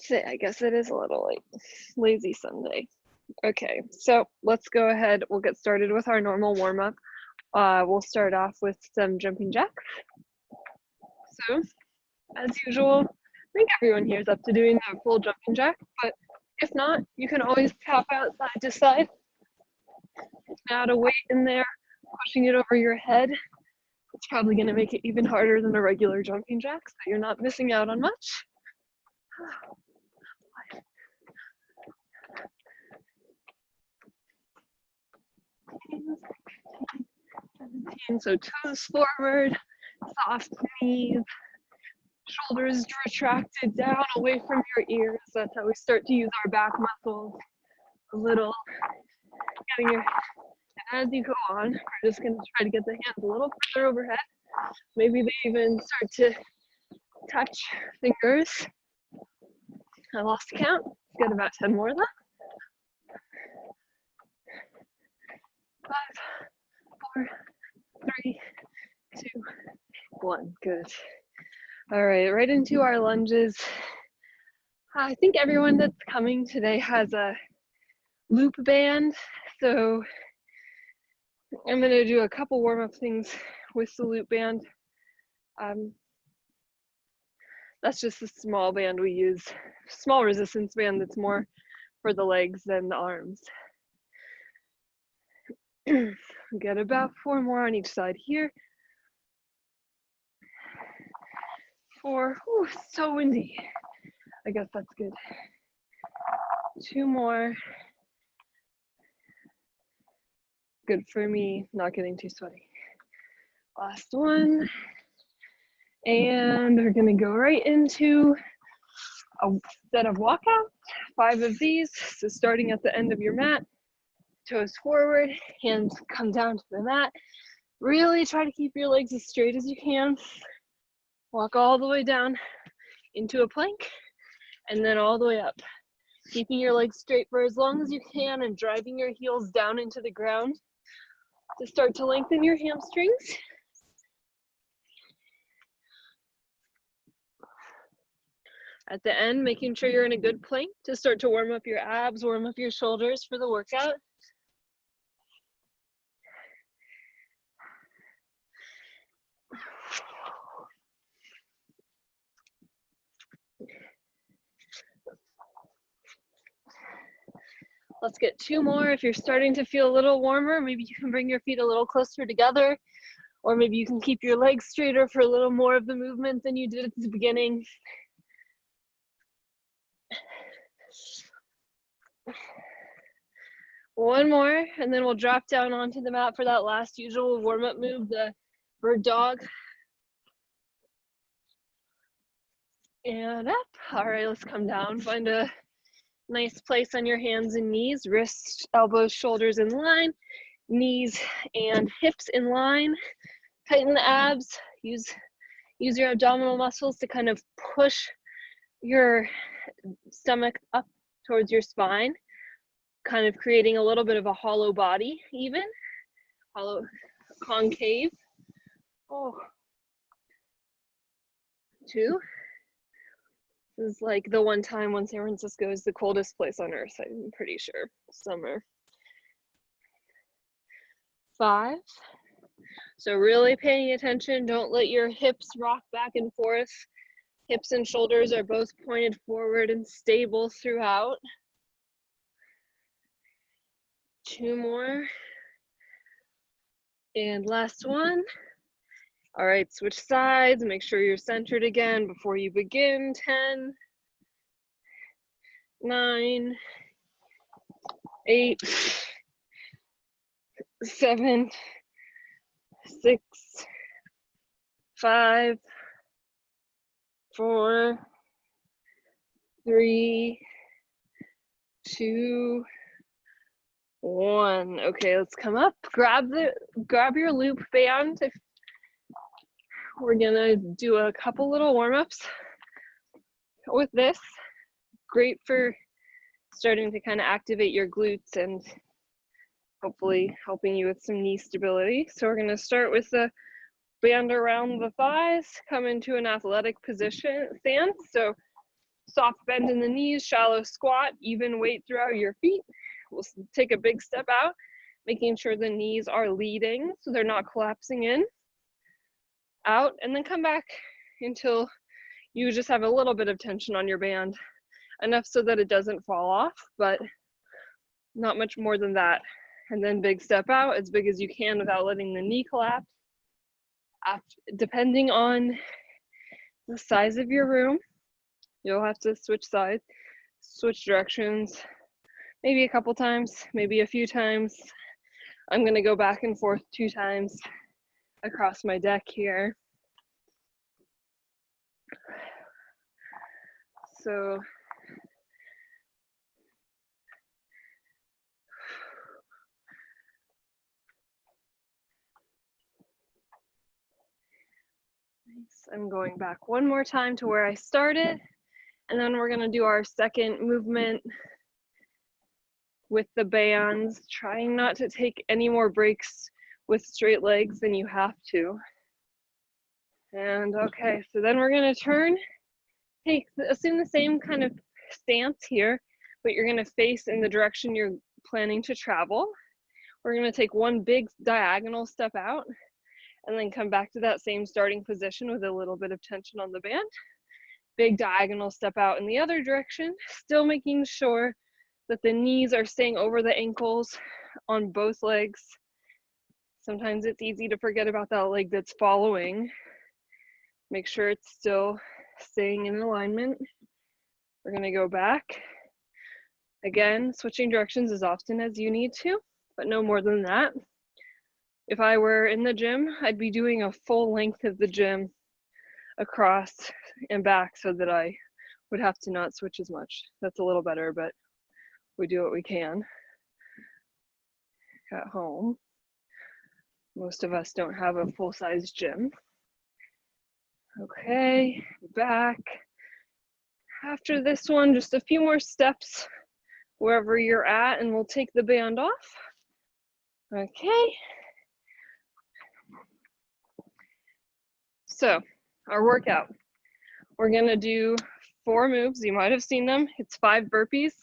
say, I guess it is a little late. Lazy Sunday. Okay, so let's go ahead. We'll get started with our normal warm-up. We'll start off with some jumping jacks. So, as usual, I think everyone here is up to doing a full jumping jack, but if not, you can always tap out side to side. Add a weight in there, pushing it over your head. It's probably going to make it even harder than a regular jumping jack, so you're not missing out on much. 17, so toes forward, soft knees, shoulders retracted down away from your ears. That's how we start to use our back muscles a little. Getting your, and as you go on, we're just going to try to get the hands a little further overhead. Maybe they even start to touch fingers. I lost count. Got about 10 more left. 5, 4, 3, 2, 1. Good. All right, right into our lunges. I think everyone that's coming today has a loop band, so I'm going to do a couple warm-up things with the loop band. That's just a small band we use, small resistance band that's more for the legs than the arms. Get about 4 more on each side here. 4, ooh, so windy. I guess that's good. 2 more. Good for me, not getting too sweaty. Last one. And we're gonna go right into a set of walkouts, 5 of these. So starting at the end of your mat, toes forward, hands come down to the mat. Really try to keep your legs as straight as you can. Walk all the way down into a plank and then all the way up. Keeping your legs straight for as long as you can and driving your heels down into the ground to start to lengthen your hamstrings. At the end, making sure you're in a good plank to start to warm up your abs, warm up your shoulders for the workout. Let's get 2 more. If you're starting to feel a little warmer, maybe you can bring your feet a little closer together, or maybe you can keep your legs straighter for a little more of the movement than you did at the beginning. One more, and then we'll drop down onto the mat for that last usual warm-up move, the bird dog. And up. All right, let's come down. Find a nice place on your hands and knees, wrists, elbows, shoulders in line, knees and hips in line. Tighten the abs. Use your abdominal muscles to kind of push your stomach up towards your spine, kind of creating a little bit of a hollow body, even hollow, concave. 2. This is like the one time when San Francisco is the coldest place on earth, I'm pretty sure, summer. 5. So really paying attention, don't let your hips rock back and forth. Hips and shoulders are both pointed forward and stable throughout. 2 more. And last one. All right, switch sides, make sure you're centered again before you begin. 10, 9, 8, 7, 6, 5, 4, 3, 2, 1. Okay, let's come up. Grab your loop band. We're gonna do a couple little warm-ups with this. Great for starting to kind of activate your glutes and hopefully helping you with some knee stability. So we're gonna start with the band around the thighs, come into an athletic position stance. So soft bend in the knees, shallow squat, even weight throughout your feet. We'll take a big step out, making sure the knees are leading so they're not collapsing in, out, and then come back until you just have a little bit of tension on your band, enough so that it doesn't fall off, but not much more than that. And then big step out as big as you can without letting the knee collapse. Depending on the size of your room, you'll have to switch sides, switch directions, maybe a couple times, maybe a few times. I'm gonna go back and forth 2 times across my deck here. So I'm going back one more time to where I started, and then we're gonna do our second movement with the bands, trying not to take any more breaks with straight legs than you have to. And okay, so then we're gonna turn, assume the same kind of stance here, but you're gonna face in the direction you're planning to travel. We're gonna take one big diagonal step out and then come back to that same starting position with a little bit of tension on the band. Big diagonal step out in the other direction, still making sure that the knees are staying over the ankles on both legs. Sometimes it's easy to forget about that leg that's following. Make sure it's still staying in alignment. We're gonna go back. Again, switching directions as often as you need to, but no more than that. If I were in the gym, I'd be doing a full length of the gym across and back so that I would have to not switch as much. That's a little better, but we do what we can at home. Most of us don't have a full-size gym. Okay, back. After this one, just a few more steps wherever you're at, and we'll take the band off. Okay. So, our workout. We're gonna do 4 moves. You might have seen them. It's 5 burpees,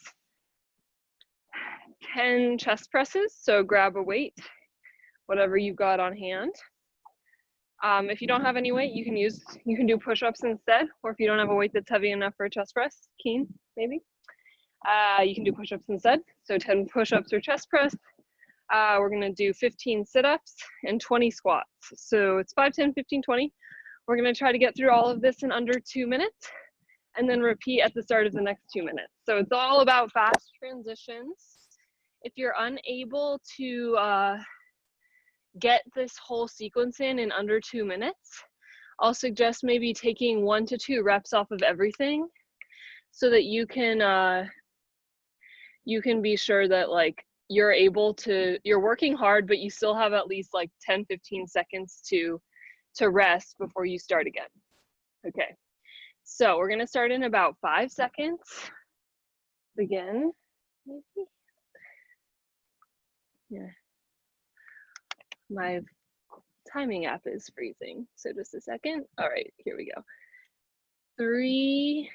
10 chest presses. So grab a weight, whatever you've got on hand. If you don't have any weight, you can do push-ups instead, or if you don't have a weight that's heavy enough for a chest press, Keen, maybe, you can do push-ups instead. So 10 push-ups or chest press. We're gonna do 15 sit-ups and 20 squats. So it's 5, 10, 15, 20. We're gonna try to get through all of this in under 2 minutes, and then repeat at the start of the next 2 minutes. So it's all about fast transitions. If you're unable to get this whole sequence in under 2 minutes, I'll suggest maybe taking 1 to 2 reps off of everything so that you can be sure that like you're working hard, but you still have at least like 10, 15 seconds to rest before you start again. Okay, so we're gonna start in about 5 seconds. Begin, maybe. Yeah. My timing app is freezing, so just a second. All right, here we go. 3,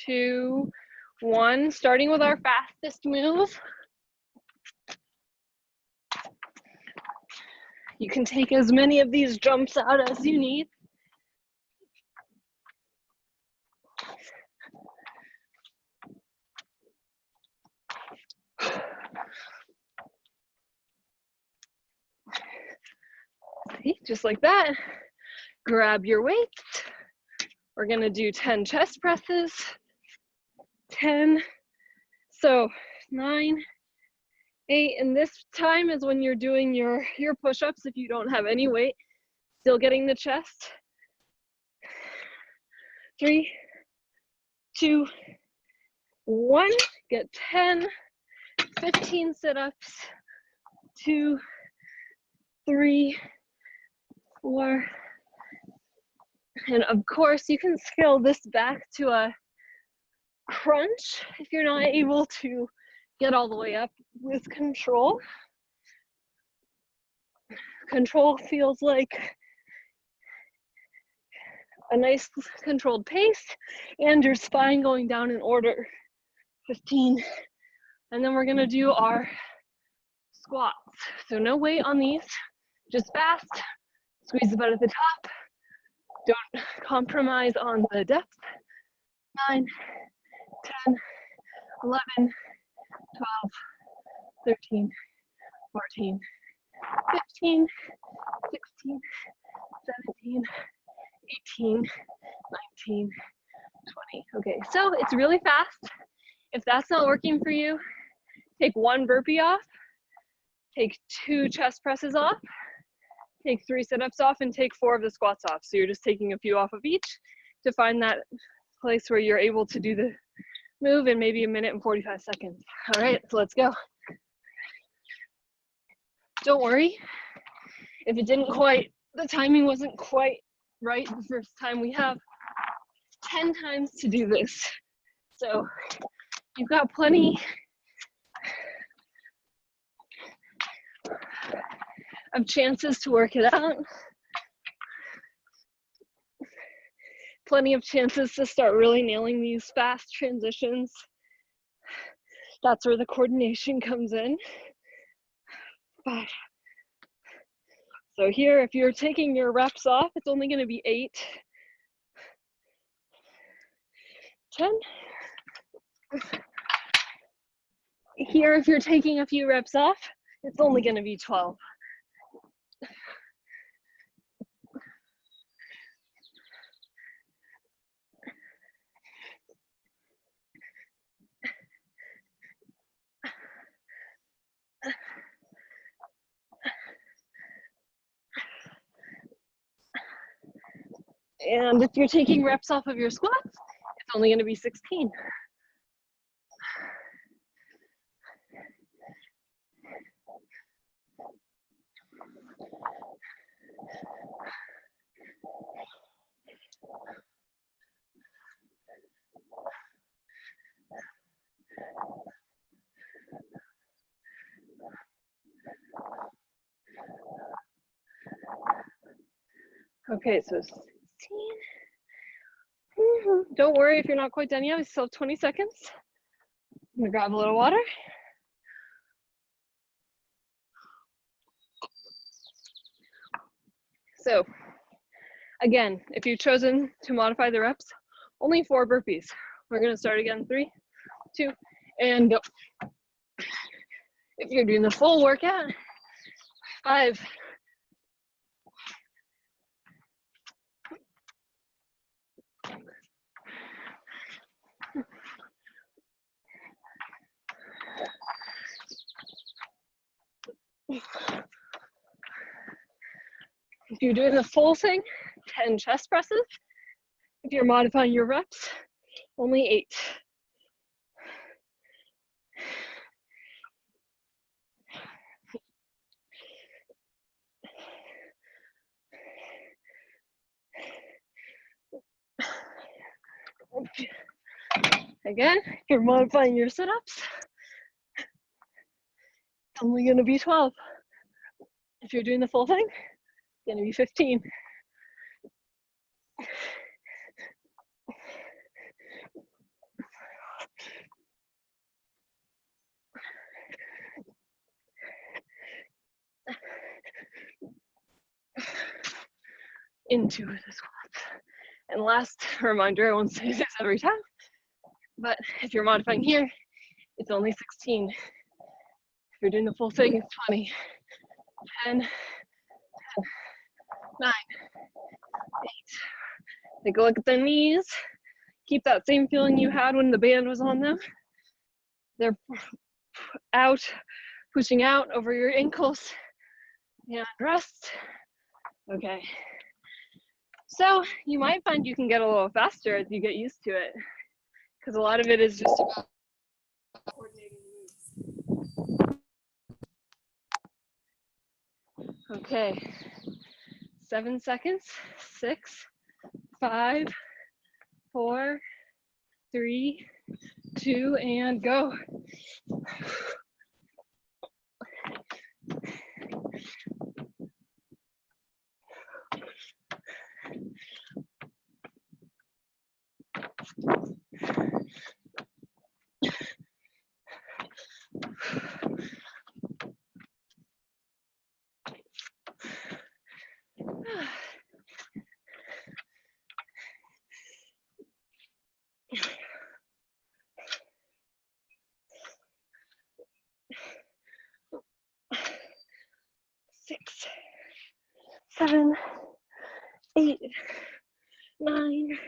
2, 1. Starting with our fastest move. You can take as many of these jumps out as you need. See, just like that. Grab your weights. We're gonna do 10 chest presses. 10. So 9, 8, and this time is when you're doing your push-ups if you don't have any weight. Still getting the chest. 3, 2, 1. Get 10, 15 sit-ups. 2, 3, 4. And of course, you can scale this back to a crunch if you're not able to get all the way up with control. Control feels like a nice controlled pace and your spine going down in order. 15. And then we're gonna do our squats. So no weight on these, just fast. Squeeze the butt at the top. Don't compromise on the depth. 9, 10, 11, 12, 13, 14, 15, 16, 17, 18, 19, 20. Okay, so it's really fast. If that's not working for you, take 1 burpee off, take 2 chest presses off, take 3 sit-ups off, and take 4 of the squats off. So you're just taking a few off of each to find that place where you're able to do the move in maybe 1 minute and 45 seconds. All right, so let's go. Don't worry if it didn't quite, the timing wasn't quite right the first time. We have 10 times to do this. So you've got plenty of chances to work it out. Plenty of chances to start really nailing these fast transitions. That's where the coordination comes in. 5. So here, if you're taking your reps off, it's only going to be 8. 10. Here, if you're taking a few reps off, it's only going to be 12. And if you're taking reps off of your squats, it's only going to be 16. Okay, so 16. Don't worry if you're not quite done yet. We still have 20 seconds. I'm gonna grab a little water. So again, if you've chosen to modify the reps, only 4 burpees. We're gonna start again, 3, 2, and go. If you're doing the full workout, 5, 10. If you're doing the full thing, 10 chest presses. If you're modifying your reps, only 8. Again, if you're modifying your sit-ups, it's only gonna be 12. If you're doing the full thing, it's gonna be 15. Into the squats. And last reminder, I won't say this every time, but if you're modifying here, it's only 16. If you're doing the full thing, it's 20. 10, 9, 8. Take a look at the knees. Keep that same feeling you had when the band was on them. They're out, pushing out over your ankles. And rest. Okay. So you might find you can get a little faster as you get used to it, because a lot of it is just about coordinating moves. Okay, 7 seconds. 6, 5, 4, 3, 2, and go. Six, 7, 8, 9,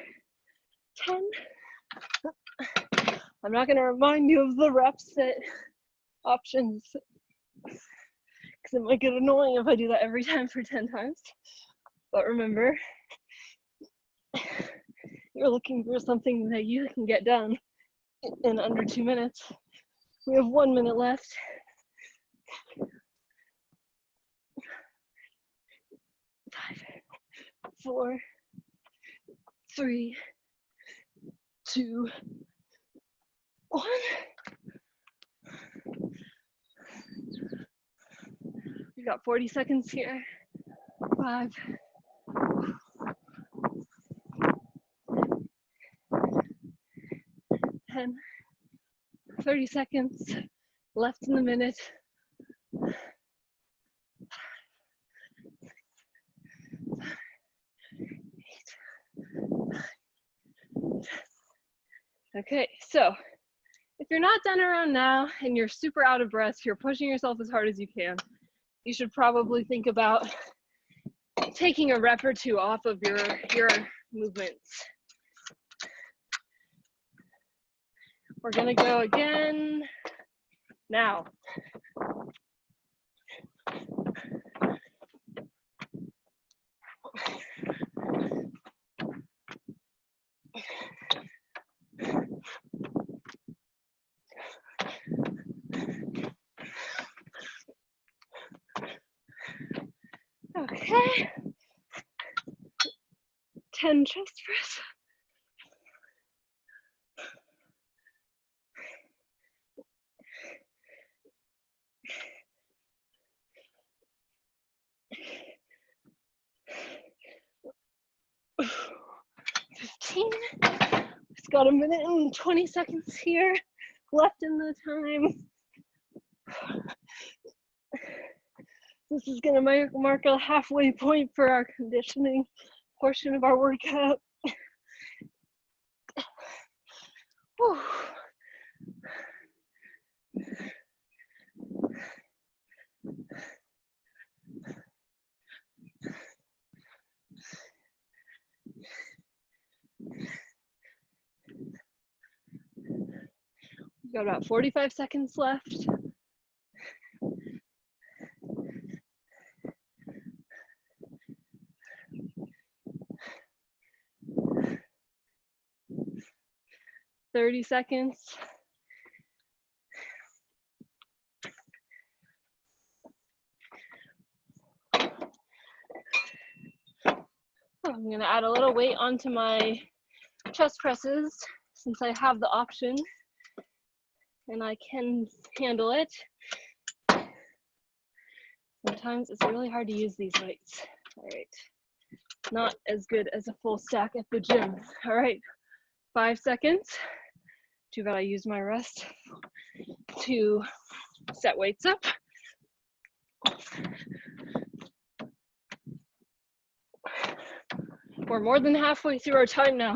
10. I'm not going to remind you of the rep set options because it might get annoying if I do that every time for 10 times. But remember, you're looking for something that you can get done in under 2 minutes. We have 1 minute left. 5, 4, 3, 2, 1. We got 40 seconds here. 5, 10, 30 seconds left in the minute. 8. Okay, so if you're not done around now and you're super out of breath, you're pushing yourself as hard as you can, you should probably think about taking a rep or two off of your movements. We're gonna go again now. Okay. 10 chest press. It's got 1 minute and 20 seconds here left in the time. This is gonna mark a halfway point for our conditioning portion of our workout. Whew. We've got about 45 seconds left. Thirty seconds. I'm gonna add a little weight onto my chest presses since I have the option and I can handle it. Sometimes it's really hard to use these weights. All right, not as good as a full stack at the gym. All right, 5 seconds. Too bad I used my rest to set weights up. We're more than halfway through our time now.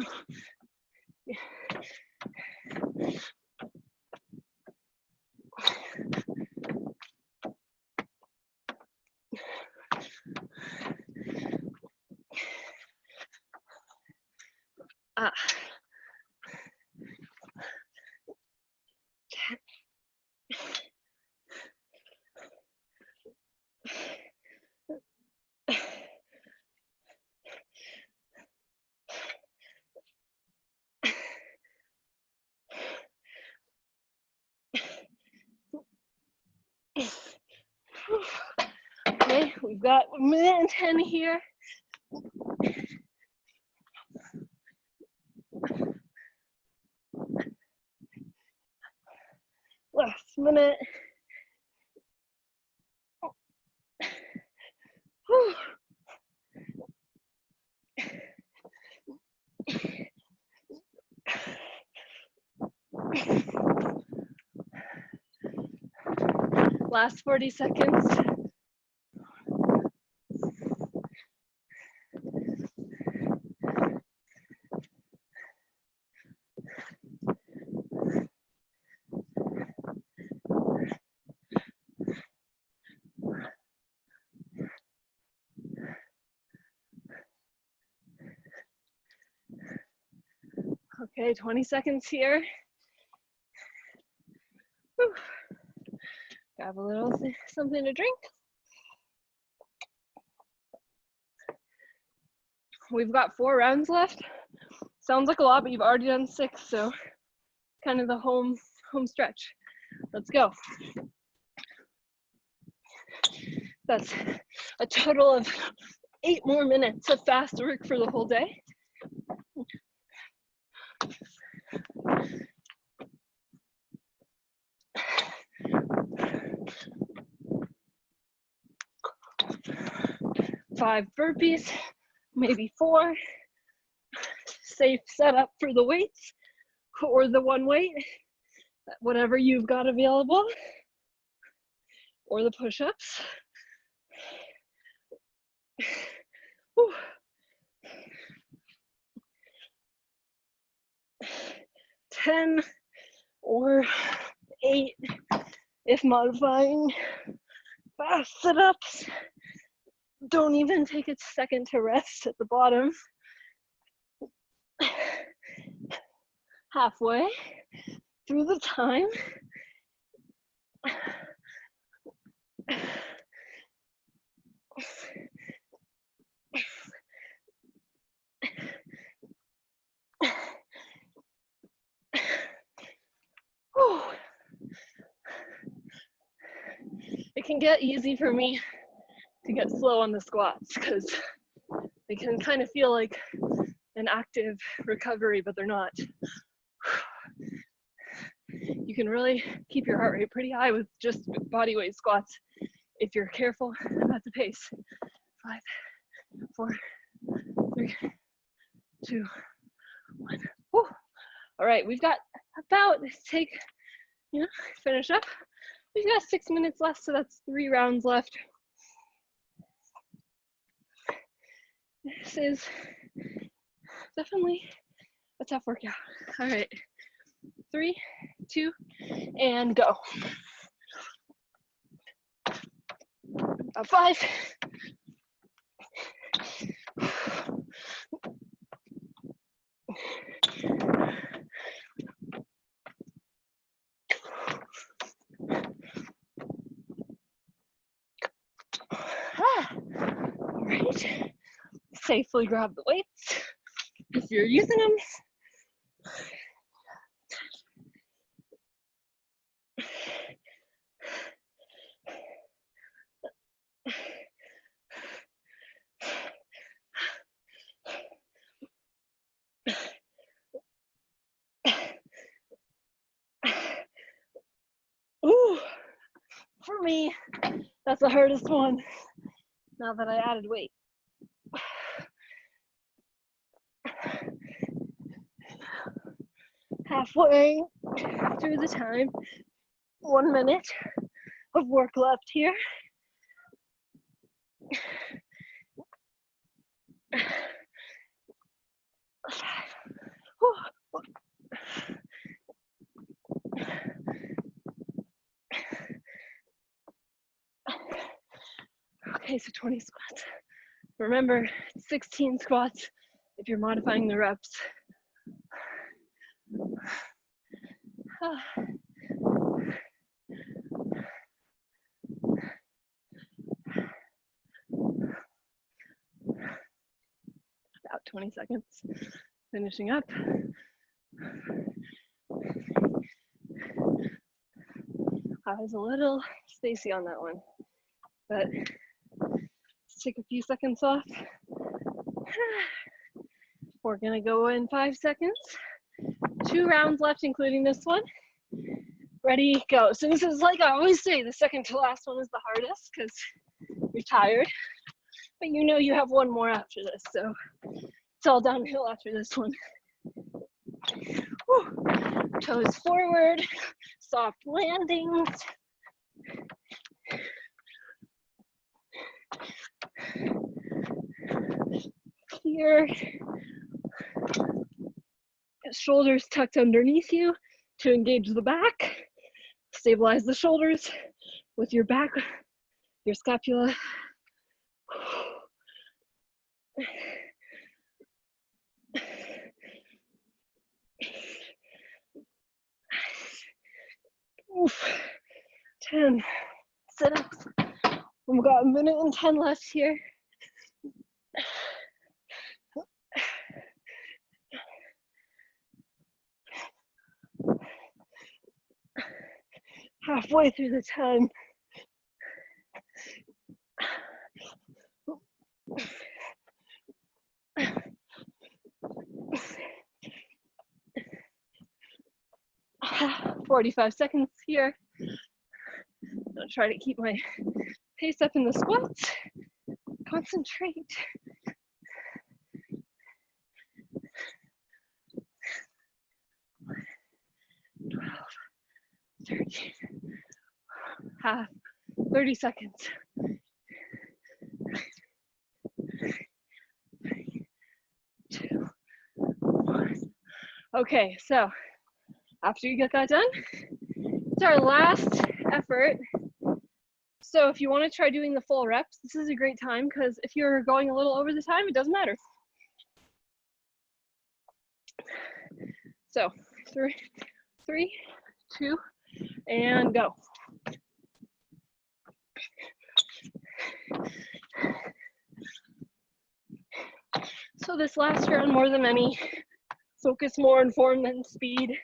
Ah. 10. Okay, we've got 1 minute and 10 here. Last minute. Whew. Last 40 seconds. Okay, 20 seconds here. Whew. Grab a little something to drink. We've got 4 rounds left. Sounds like a lot, but you've already done 6, so kind of the home stretch. Let's go. That's a total of 8 more minutes of fast work for the whole day. Five burpees, maybe 4. Safe setup for the weights or the one weight, whatever you've got available, or the push-ups. 10 or 8 if modifying. Fast sit-ups. Don't even take a second to rest at the bottom. Halfway through the time. It can get easy for me to get slow on the squats because they can kind of feel like an active recovery, but they're not. You can really keep your heart rate pretty high with just body weight squats if you're careful at the pace. 5, 4, 3, 2, 1. Whew. All right, we've got about, finish up. We've got 6 minutes left, so that's 3 rounds left. This is definitely a tough workout. All right, 3, 2, and go. 5. All right, safely grab the weights if you're using them. Ooh, for me, that's the hardest one now that I added weight. Halfway through the time, 1 minute of work left here. Okay, so 20 squats. Remember, 16 squats if you're modifying the reps. About 20 seconds. Finishing up. I was a little spacey on that one, but let's take a few seconds off. We're gonna go in 5 seconds. 2 rounds left, including this one. Ready, go. So this is, like I always say, the second to last one is the hardest because you're tired, but you know you have 1 more after this, so it's all downhill after this one. Whew. Toes forward, soft landings. Here, shoulders tucked underneath you to engage the back. Stabilize the shoulders with your back, your scapula. Oof. 10 sit-ups. We've got 1:10 left here. Halfway through the time. Ah, 45 seconds here. I'll try to keep my pace up in the squats. Concentrate. 12, 13, half, 30 seconds. 3, 2, 1. Okay, so after you get that done, it's our last effort. So if you want to try doing the full reps, this is a great time because if you're going a little over the time, it doesn't matter. So 3, 2, and go. So this last round, more than any, focus more on form than speed.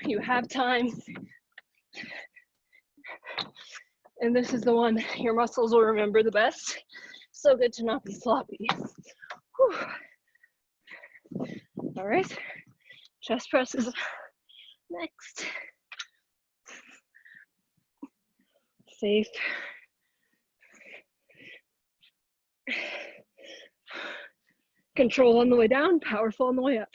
You have time. And this is the one your muscles will remember the best. So good to not be sloppy. Whew. All right, chest presses next. Safe. Control on the way down, powerful on the way up.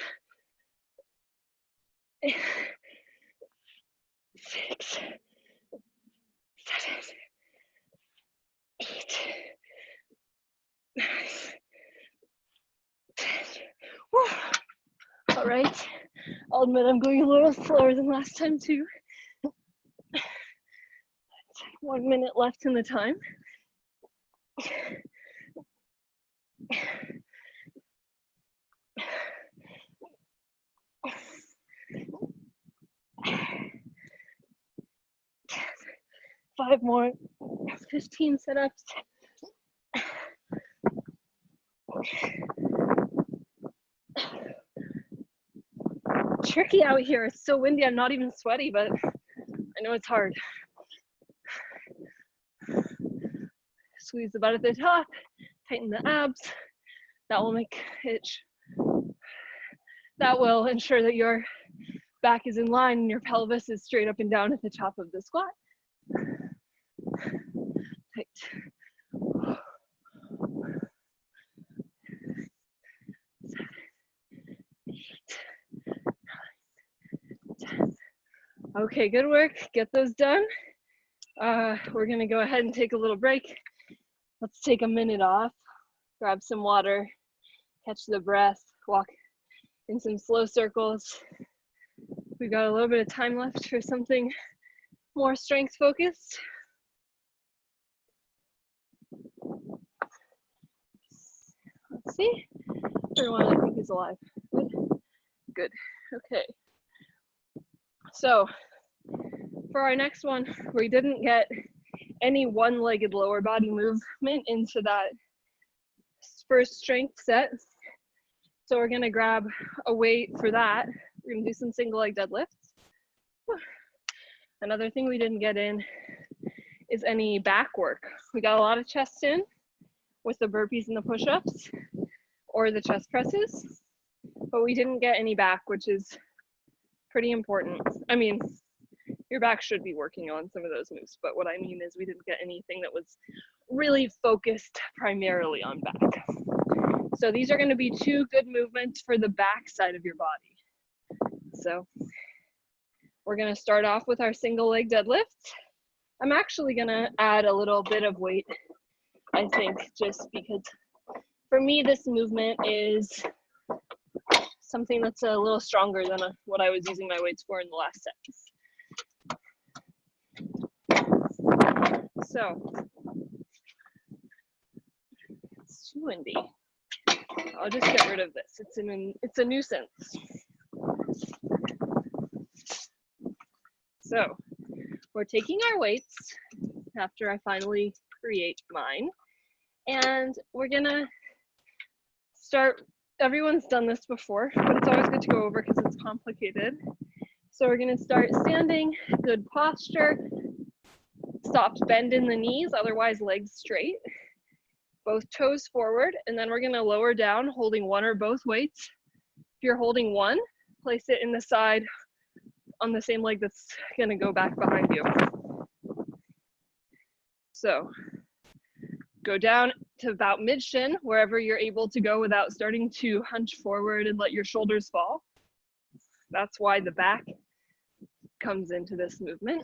6, 7, 8, 9, 10. Woo. All right, I'll admit I'm going a little slower than last time too. 1 minute left in the time. Five more, 15 sit-ups. Tricky out here. It's so windy. I'm not even sweaty, but I know it's hard. Squeeze the butt at the top, tighten the abs. That will make it, that will ensure that your back is in line and your pelvis is straight up and down at the top of the squat. Tight. 7, 8, 9, 10. Okay, good work. Get those done. We're gonna go ahead and take a little break. Let's take a minute off, grab some water, catch the breath, walk in some slow circles. We've got a little bit of time left for something more strength focused. Let's see. Everyone I think is alive. Good. Good. Okay. So for our next one, we didn't get any one-legged lower body movement into that first strength set. So we're gonna grab a weight for that. We're gonna do some single leg deadlifts. Another thing we didn't get in is any back work. We got a lot of chest in with the burpees and the push-ups or the chest presses, but we didn't get any back, which is pretty important. I mean, your back should be working on some of those moves, but what I mean is we didn't get anything that was really focused primarily on back. So these are going to be 2 good movements for the back side of your body. So we're going to start off with our single leg deadlift. I'm actually going to add a little bit of weight I think, just because for me, this movement is something that's a little stronger than what I was using my weights for in the last set. So, it's too windy. I'll just get rid of this. It's a nuisance. So, we're taking our weights after I finally create mine, and we're gonna start. Everyone's done this before, but it's always good to go over because it's complicated. So we're gonna start standing, good posture, soft bend in the knees, otherwise legs straight, both toes forward, and then we're gonna lower down, holding one or both weights. If you're holding one, place it in the side on the same leg that's gonna go back behind you. So go down to about mid-shin, wherever you're able to go without starting to hunch forward and let your shoulders fall. That's why the back comes into this movement,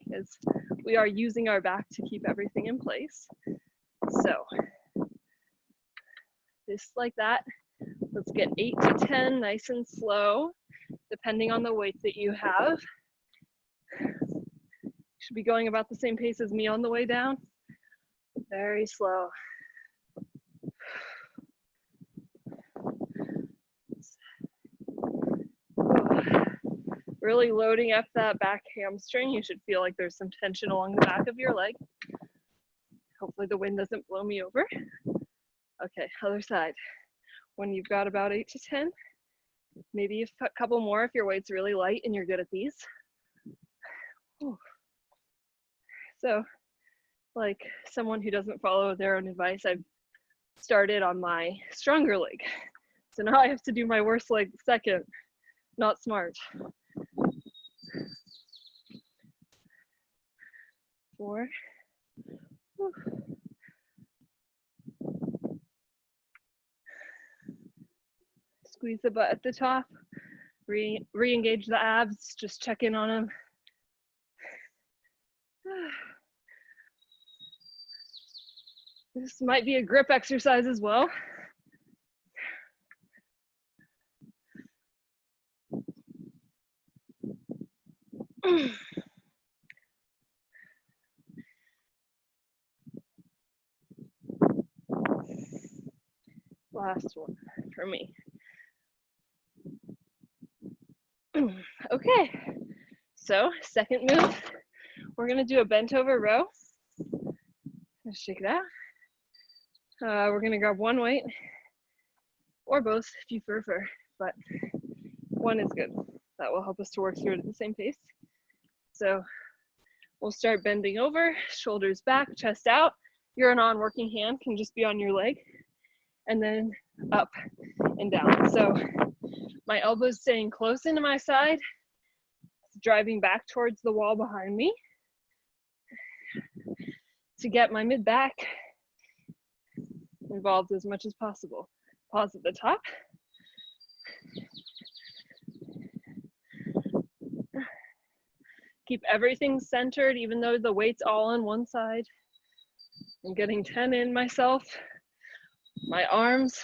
because we are using our back to keep everything in place. So just like that, let's get 8 to 10, nice and slow, depending on the weight that you have. Should be going about the same pace as me on the way down. Very slow. Really loading up that back hamstring. You should feel like there's some tension along the back of your leg. Hopefully the wind doesn't blow me over. Okay, other side. When you've got about 8 to 10, maybe a couple more if your weight's really light and you're good at these. Ooh. So, like someone who doesn't follow their own advice, I've started on my stronger leg. So now I have to do my worst leg second. Not smart. 4. Whew. Squeeze the butt at the top. Re-engage the abs. Just check in on them. This might be a grip exercise as well. Last one for me. Okay, so second move, we're gonna do a bent over row. Let's shake it out. We're gonna grab one weight, or both if you prefer, but one is good. That will help us to work through it at the same pace. So we'll start bending over, shoulders back, chest out. Your non-working hand can just be on your leg, and then up and down. So my elbows staying close into my side, driving back towards the wall behind me to get my mid-back involved as much as possible. Pause at the top. Keep everything centered, even though the weight's all on one side. I'm getting 10 in myself. My arms,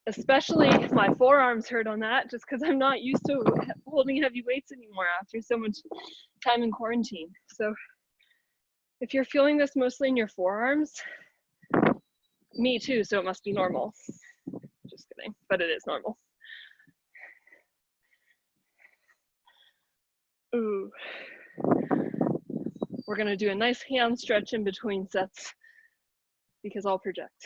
especially my forearms hurt on that, just because I'm not used to holding heavy weights anymore after so much time in quarantine. So if you're feeling this mostly in your forearms, me too, so it must be normal. Just kidding, but it is normal. Ooh. We're gonna do a nice hand stretch in between sets because I'll project.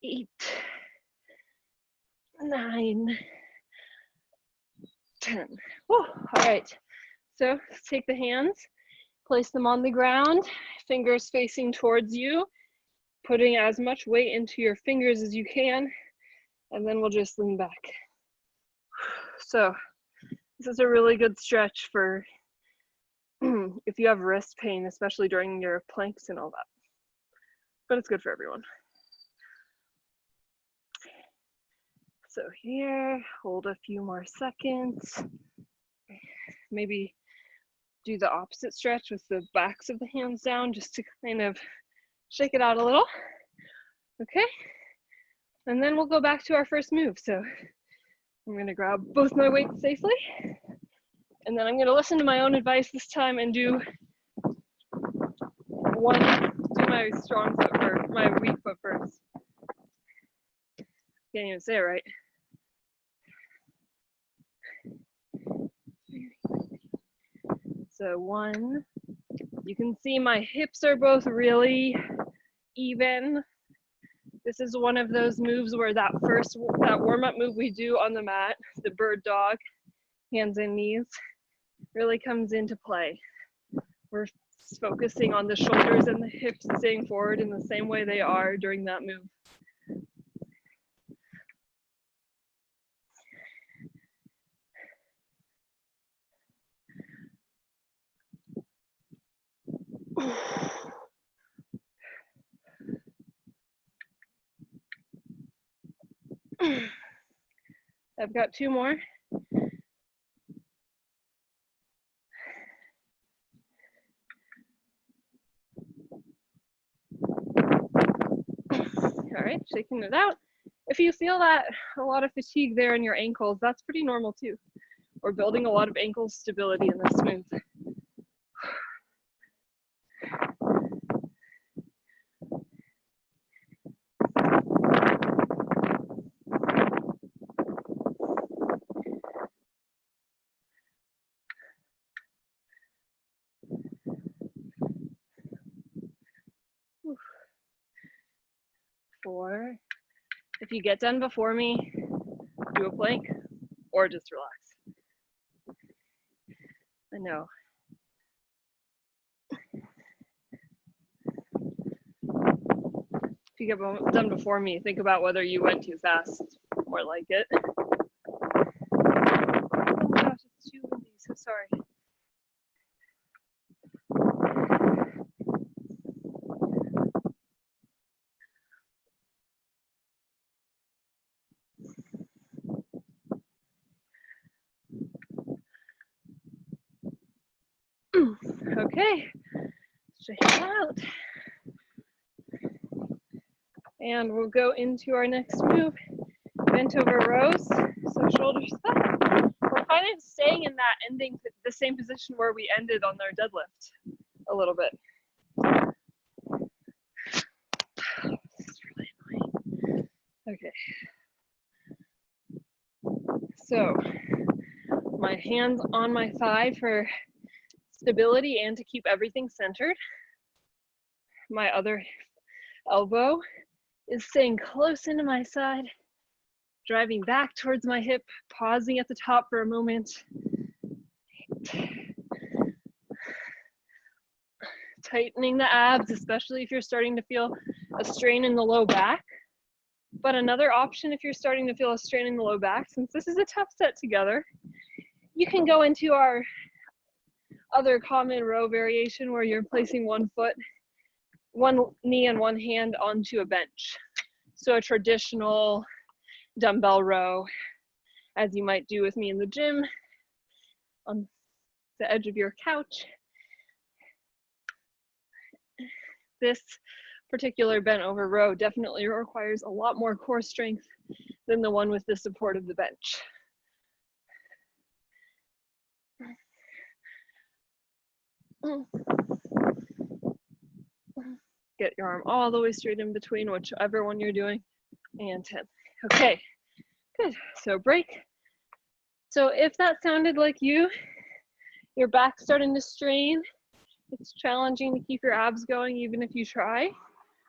8, 9, 10. Whew. All right, so take the hands, place them on the ground, fingers facing towards you, putting as much weight into your fingers as you can, and then we'll just lean back. So this is a really good stretch for if you have wrist pain, especially during your planks and all that. But it's good for everyone. So here, hold a few more seconds. Maybe do the opposite stretch with the backs of the hands down just to kind of shake it out a little. Okay, and then we'll go back to our first move. So I'm gonna grab both my weights safely, and then I'm gonna listen to my own advice this time and do my strong foot first, my weak foot first. Can't even say it right. So 1, you can see my hips are both really even. This is one of those moves where that warm-up move we do on the mat, the bird dog, hands and knees, really comes into play. We're focusing on the shoulders and the hips staying forward in the same way they are during that move. I've got 2 more. All right, shaking it out. If you feel that a lot of fatigue there in your ankles, that's pretty normal too. We're building a lot of ankle stability in this move. Four. If you get done before me, do a plank or just relax. I know. If you get done before me, think about whether you went too fast or like it. Oh my gosh, it's too windy, so sorry. Okay, straighten it out. And we'll go into our next move, bent over rows, so shoulders back. We're kind of staying in that ending, the same position where we ended on our deadlift a little bit. This is really annoying. Okay. So, my hands on my thigh for stability and to keep everything centered. My other elbow is staying close into my side, driving back towards my hip, pausing at the top for a moment. Tightening the abs, especially if you're starting to feel a strain in the low back. But another option if you're starting to feel a strain in the low back, since this is a tough set together, you can go into our other common row variation where you're placing one knee and one hand onto a bench. So a traditional dumbbell row, as you might do with me in the gym, on the edge of your couch. This particular bent over row definitely requires a lot more core strength than the one with the support of the bench. Get your arm all the way straight in between, whichever one you're doing, and 10. Okay, good. So break. So if that sounded like your back's starting to strain, it's challenging to keep your abs going even if you try,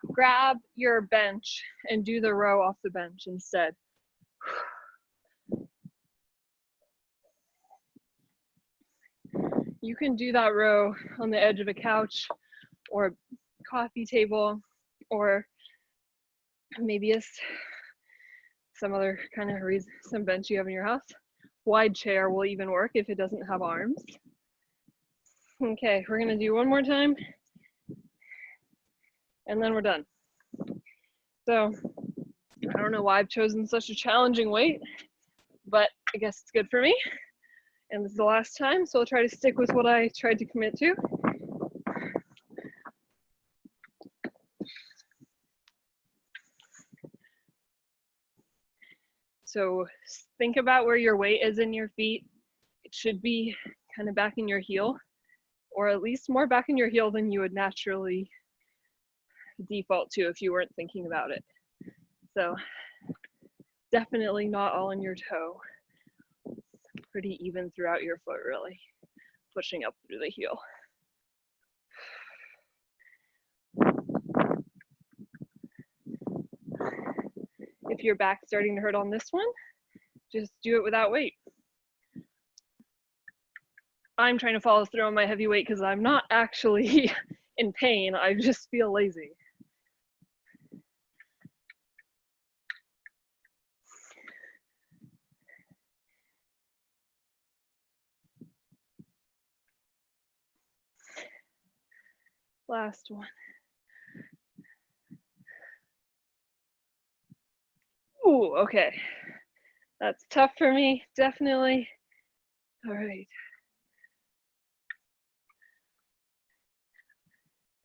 grab your bench and do the row off the bench instead. You can do that row on the edge of a couch or a coffee table, or maybe some other kind of some bench you have in your house. Wide chair will even work if it doesn't have arms. Okay, we're gonna do one more time and then we're done. So I don't know why I've chosen such a challenging weight, but I guess it's good for me. And this is the last time, so I'll try to stick with what I tried to commit to. So think about where your weight is in your feet. It should be kind of back in your heel, or at least more back in your heel than you would naturally default to if you weren't thinking about it. So definitely not all in your toe. Pretty even throughout your foot, really, pushing up through the heel. If your back's starting to hurt on this one, just do it without weight. I'm trying to follow through on my heavy weight because I'm not actually in pain, I just feel lazy. Last one. Ooh, okay. That's tough for me, definitely. All right.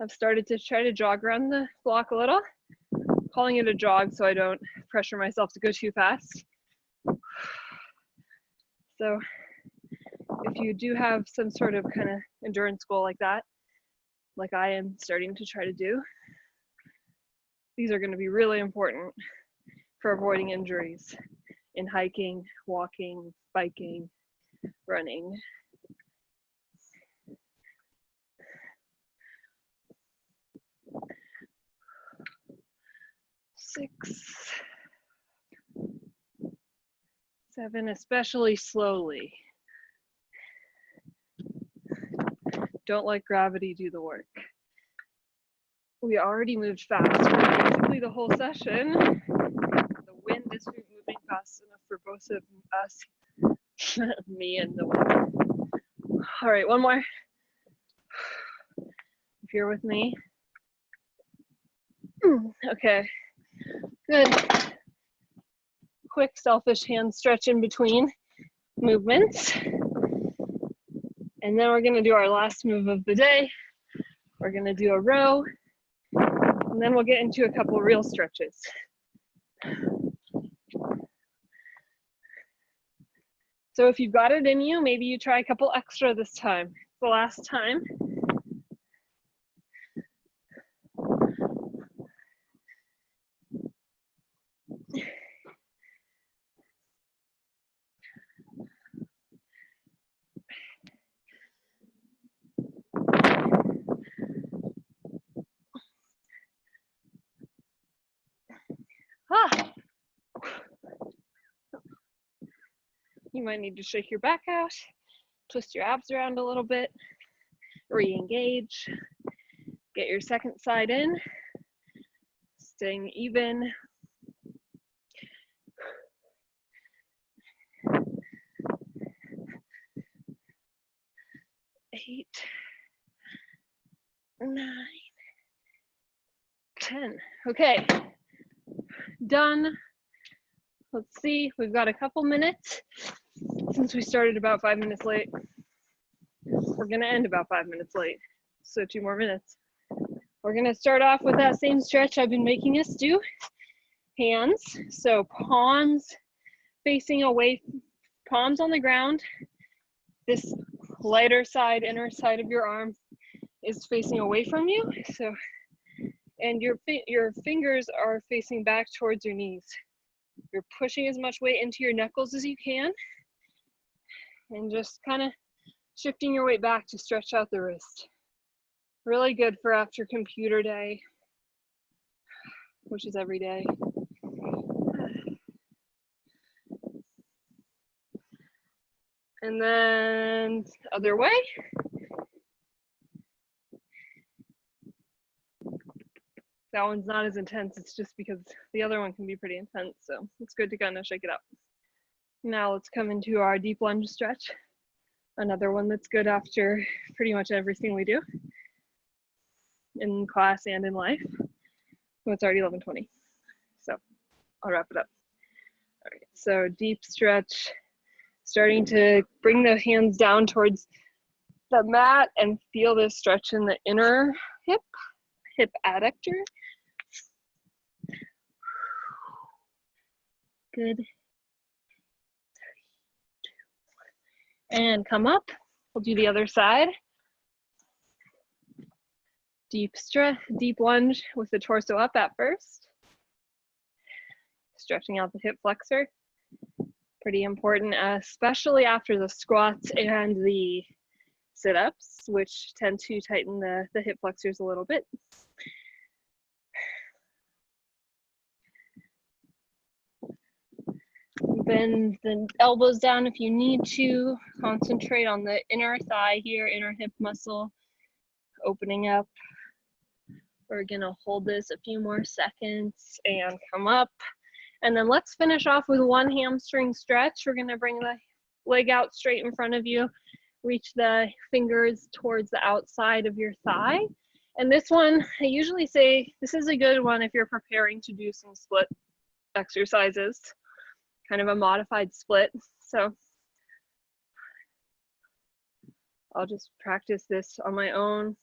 I've started to try to jog around the block a little, calling it a jog so I don't pressure myself to go too fast. So if you do have some sort of kind of endurance goal like that, like I am starting to try to do, these are going to be really important for avoiding injuries in hiking, walking, biking, running. Six, seven, especially slowly. Don't let gravity do the work. We already moved fast for basically the whole session. The wind is moving fast enough for both of us, me and the wind. All right, one more. If you're with me. Okay, good. Quick selfish hand stretch in between movements. And then we're gonna do our last move of the day. We're gonna do a row, and then we'll get into a couple real stretches. So if you've got it in you, maybe you try a couple extra this time. It's the last time. Ah. You might need to shake your back out, twist your abs around a little bit, re-engage, get your second side in, staying even. Eight, 9, 10. Okay, done. Let's see, we've got a couple minutes since we started about 5 minutes late. We're gonna end about 5 minutes late, so 2 more minutes. We're gonna start off with that same stretch I've been making us do. Hands, so palms facing away, palms on the ground. This lighter side, inner side of your arm is facing away from you. So, and your fingers are facing back towards your knees. You're pushing as much weight into your knuckles as you can, and just kind of shifting your weight back to stretch out the wrist. Really good for after computer day, which is every day. And then other way. That one's not as intense, it's just because the other one can be pretty intense, so it's good to kind of shake it up. Now let's come into our deep lunge stretch. Another one that's good after pretty much everything we do in class and in life. Oh, it's already 11:20, so I'll wrap it up. All right, so deep stretch, Starting to bring the hands down towards the mat and feel this stretch in the inner hip adductor. Good. And come up. We'll do the other side. Deep stretch, deep lunge with the torso up at first. Stretching out the hip flexor. Pretty important, especially after the squats and the sit-ups, which tend to tighten the hip flexors a little bit. Bend the elbows down if you need to. Concentrate on the inner thigh here, inner hip muscle, opening up. We're gonna hold this a few more seconds and come up. And then let's finish off with one hamstring stretch. We're gonna bring the leg out straight in front of you. Reach the fingers towards the outside of your thigh. And this one, I usually say, this is a good one if you're preparing to do some split exercises, kind of a modified split. So I'll just practice this on my own.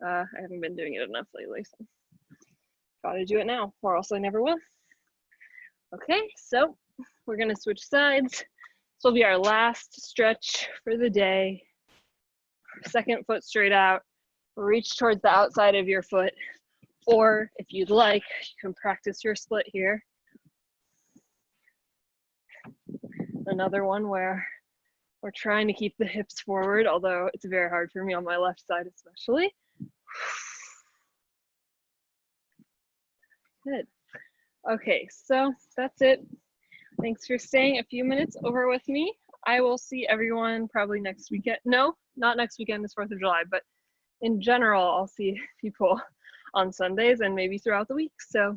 I haven't been doing it enough lately, so gotta do it now, or else I never will. Okay, so we're gonna switch sides. This will be our last stretch for the day. Second foot straight out. Reach towards the outside of your foot, or if you'd like, you can practice your split here. Another one where we're trying to keep the hips forward, although it's very hard for me on my left side especially. Good. Okay, so that's it. Thanks for staying a few minutes over with me. I will see everyone probably next weekend. No, not next weekend, it's 4th of July, but in general, I'll see people on Sundays and maybe throughout the week. So